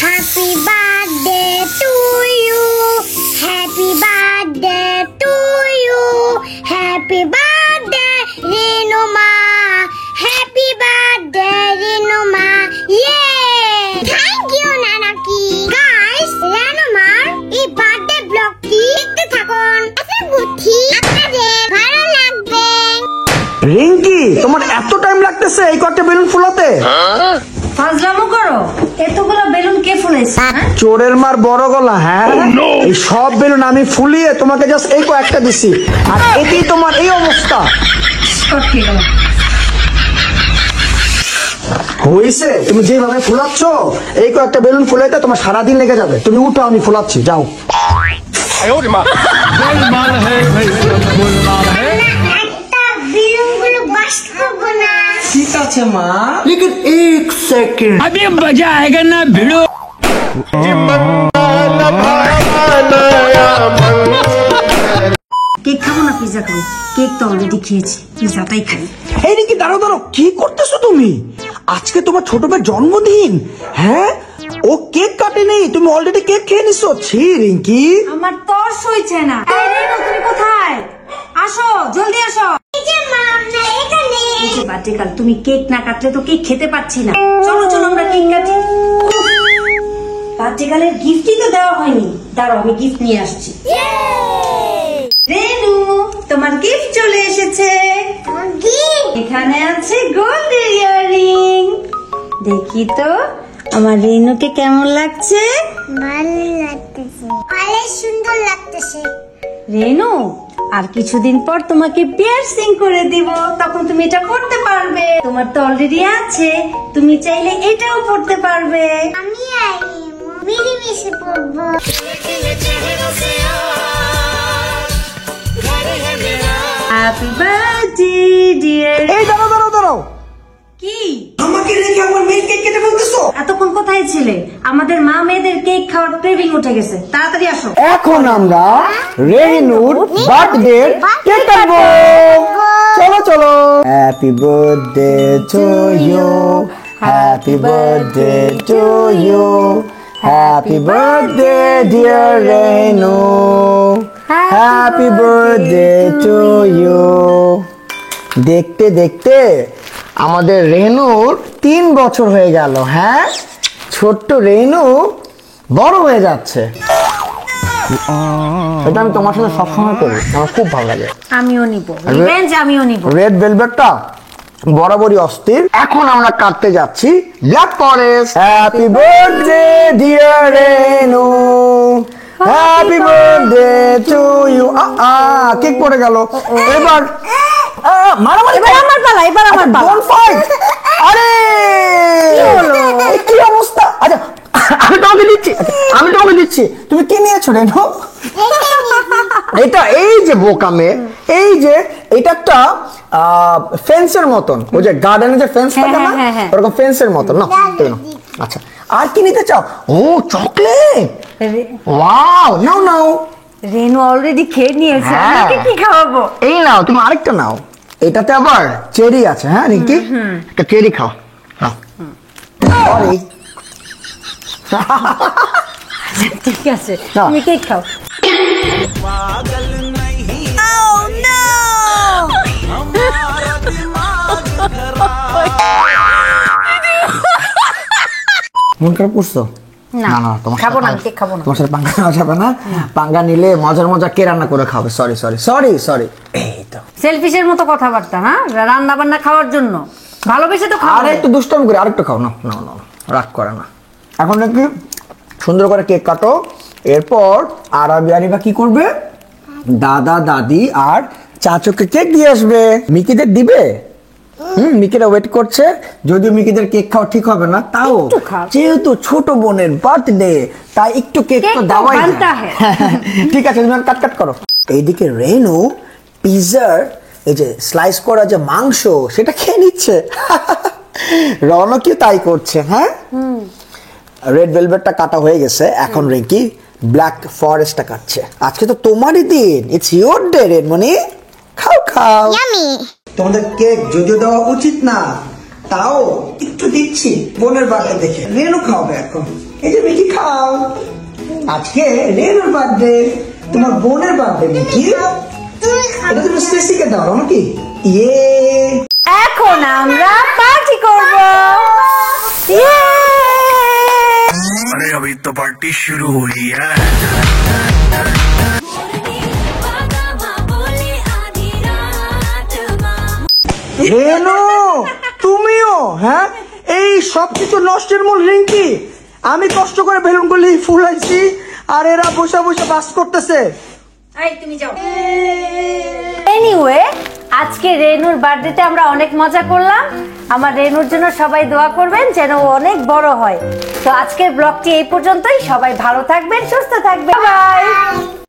Happy birthday to you. Happy birthday to you. Happy birthday, Renuma. Happy birthday, Renuma. Yay! Thank you, Nanaki. Guys, Renumar এই birthday ব্লগটি দেখতে থাকুন। আশা করছি আপনাদের ভালো লাগবে। রিঙ্কি, তোমার এত টাইম লাগতেছে এই কয়েকটা বেলুন ফুলাতে? ফাজলামো করো, এতগুলো বেলুন কে ফুলাইছে? চোরের মার বড় গলা। হ্যাঁ, এই সব বেলুন আমি ফুলিয়ে তোমাকে জাস্ট এই কয়েকটা দিছি, আর এতেই তোমার এই অবস্থা হয়েছে। তুমি যেভাবে ফুলাচ্ছ এই কয়েকটা বেলুন ফুলাইতে তোমার সারাদিন লেগে যাবে। তুমি উঠো, আমি ফুলাচ্ছি, যাও। ঠিক আছে মা, লেকিন এক সেকেন্ড अभी मजा आएगा ना भिड़ो। কেক খাবো না পিজা খাবো? কেক তো অলরেডি খেয়েছি, পিজাটাই খাই। এই রিঙ্কি, দাঁড়াও দাঁড়াও, কি করতেছো তুমি? আজকে তোমার ছোট ভাইয়ের জন্মদিন। হ্যাঁ, ও কেক কাটেনি, তুমি অলরেডি কেক খেয়ে নিছো। ছি রিঙ্কি, আমার তর্স হইছে না। এই রেনু, তুমি কোথায়? আসো, জলদি আসো। এই যে মা, আমরা এখানে। এই যে বার্থডে, তুমি কেক না কাটলে তো কেক খেতে পাচ্ছি না। চলো চলো আমরা কেক কাটি। বার্থডে গার্লের গিফটই তো দেওয়া হয়নি। দাঁড়াও, আমি গিফট নিয়ে আসছি। রেনু, তোমার গিফট চলে এসেছে। এখানে আছে গোল্ডের ইয়াররিং। দেখি তো আমার রেনুকে কেমন লাগছে? ভালো লাগতেছে, অনেক সুন্দর লাগতেছে। রেনু, আর কিছুদিন পর তোমাকে পিয়ার্সিং করে দিব, তখন তুমি এটা পড়তে পারবে। তোমার তো অলরেডি আছে, তুমি চাইলে এটাও পড়তে পারবে। আমি মিলেমিশে পড়বো। Happy birthday deer. এই দাঁড়াও দাঁড়াও দাঁড়াও, কি আমাকে রেখে আমার মেয়ে কেক কেটে ফেলতেছো? এতক্ষণ কোথায় ছিলে? আমাদের মা মেয়েদের কেক খাওয়ার ক্রেভিং উঠে গেছে, তাড়াতাড়ি আসো। এখন আমরা রেনুর বার্থডে কেক কাটবো। চলো চলো। Happy birthday to you, happy birthday to you, happy birthday dear Renu, happy birthday to you. দেখতে দেখতে আমাদের রেনুর 3 বছর হয়ে গেল। হ্যাঁ, ছোট্ট রেনু বড় হয়ে যাচ্ছে। এটা আমি তোমার সাথে সবসময় করি, আমার খুব ভালো লাগে। আমিও নিব রিভেঞ্জ, আমিও নিব। রেড ভেলভেটটা বরাবরই অস্থির। এখন আমরা কাটতে যাচ্ছি black forest. Happy birthday dear Renu, happy birthday to you. Cake পড়ে গেল। এবার মারামারি। এবার আমার পালা, এবার আমার পালা। Don't fight. আরে কি অবস্থা? আচ্ছা, আমি তোমাকে দিচ্ছি, তুমি কি নিয়েছো রেনু? এটা এই যে বোকামে, এই যে এটা একটা ফেন্সের মতন, ওই যে গার্ডেনে যে ফেন্স থাকে না, ওরকম ফেন্সের মতন না। আচ্ছা, আর কি নিতে চাও? ও চকলেট, ওয়াও, নাও নাও। রেনু অলরেডি খেয়ে নিয়েছে, আমাকে কি খাওয়াবো? এই নাও, তুমি আরেকটা নাও। এটাতে আবার চেরি আছে। হ্যাঁ রিঙ্কি, একটা চেরি খাও। সরি। ঠিক আছে, তুমি কেক খাও। মন খারাপ করছো? না না, তোমার খাবো না, কেক খাবো না। তোমার সাথে পাঙ্গা নেওয়া যাবে না। পাঙ্গা নিলে মজার মজা কে রান্না করে খাবে? Sorry sorry sorry sorry. এই তো সেলফিশের মতো কথাবার্তা। হ্যাঁ, রান্না বান্না খাওয়ার জন্য ভালোবেসে তো খাও। আর একটু দুষ্টামি করে আরেকটু খাও। না না না, রাগ করে না। এখন নাকি সুন্দর করে কেক কাটো। এরপর আরাবিয়ানিবা কি করবে? দাদা দাদি আর চাচুকে কেক দিয়ে আসবে। মিকিদের দিবে। মিকিরা ওয়েট করছে। যদিও মিকিদের কেক খাওয়া ঠিক হবে না, তাও যেহেতু ছোট বোনের বার্থডে, তাই একটু কেক তো দেওয়াই যায়। ঠিক আছে, তুমি কাট কাট করো। এইদিকে রেনু পিজার এই যে স্লাইস করা যে মাংস, সেটা খেয়ে নিচ্ছে। রনকও তাই করছে। হ্যাঁ, রেড ভেলভেটটা কাটা হয়ে গেছে। এখন রিঙ্কি ব্ল্যাক ফরেস্টটা কাটছে। আজকে তো তোমারই দিন, ইটস ইওর ডে রেনমণি। খাও খাও। তোমাদের কেক যদিও দেওয়া উচিত না, তাও একটু দিচ্ছি বোনের বার্থডে দেখে। রেনু খাওয়াবে এখন। এই যে মিঠি খাও। আজকে রেনুর বার্থডে, তোমার বোনের বার্থডে মিঠি। তুই খাবি। এটা তুমি স্টেসিকে দাও নাকি? ইয়ে এখন আমরা পার্টি করব। ইয়ে! अरे अभी तो पार्टी शुरू हुई है। রেনু তুমিও, হ্যাঁ এই সব কিছু নষ্টের মূল রিঙ্কি। আমি কষ্ট করে বেলুনগুলি ফুলাইছি আর এরা বসে বসে বাস করতেছে। এই তুমি যাও। এনিওয়ে, আজকে রেনুর বার্থডেতে আমরা অনেক মজা করলাম। আমার রেনুর জন্য সবাই দোয়া করবেন যেন ও অনেক বড় হয়। তো আজকের ব্লগটি এই পর্যন্তই। সবাই ভালো থাকবেন, সুস্থ থাকবেন। বাই।